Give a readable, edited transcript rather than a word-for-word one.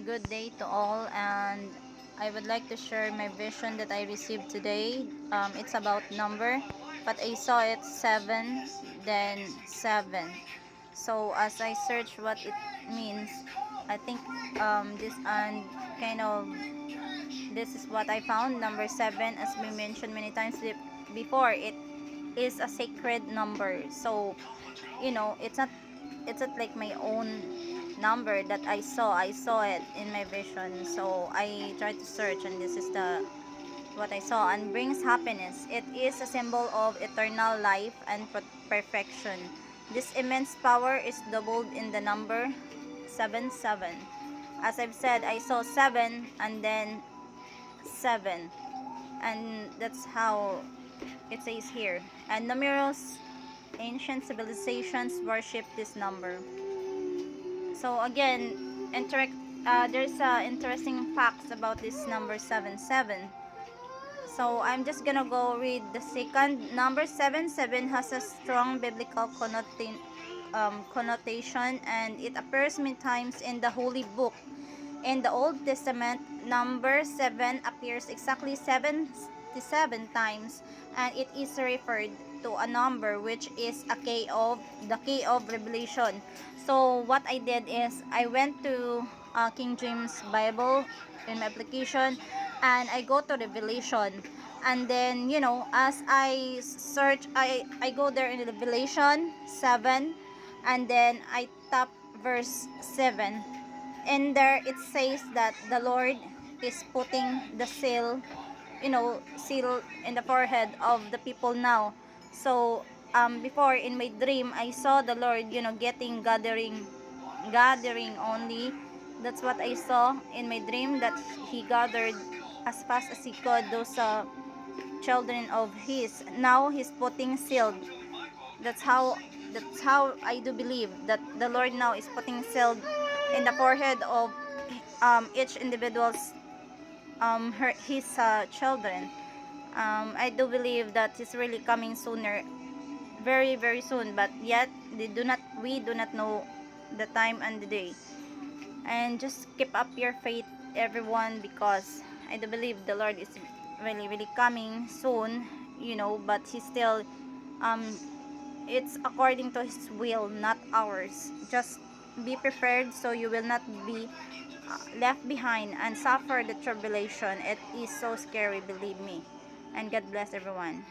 Good day to all, and I would like to share my vision that I received today. It's about number, but I saw it 7, then 7. So as I search what it means, I think this and kind of this is what I found. Number 7, as we mentioned many times before, it is a sacred number. So it's not like my own number that I saw it in my vision. So I tried to search, and this is the what I saw, and brings happiness. It is a symbol of eternal life and perfection. This immense power is doubled in the number 77. As I've said, I saw 7 and then 7, and that's how it says here. And numerous ancient civilizations worship this number. So again, there's interesting facts about this number 77. So I'm just gonna go read the second. Number 77 has a strong biblical connotation, and it appears many times in the Holy Book. In the Old Testament, number 7 appears exactly 77 times, and it is referred to a number which is the key of Revelation. So what I did is I went to King James Bible in my application, and I go to Revelation, and then as I search, I go there in Revelation 7, and then I tap verse 7. And there it says that the Lord is putting the seal in the forehead of the people now. So before, in my dream, I saw the Lord gathering only. That's what I saw in my dream, that he gathered as fast as he could those children of his. Now he's putting sealed. That's how I do believe that the Lord now is putting sealed in the forehead of each individual's his children. I do believe that he's really coming sooner, very very soon, but yet we do not know the time and the day. And just keep up your faith, everyone, because I do believe the Lord is really really coming soon, but he's still um it's according to his will, not ours. Just be prepared so you will not be left behind and suffer the tribulation. It is so scary, believe me. And God bless everyone.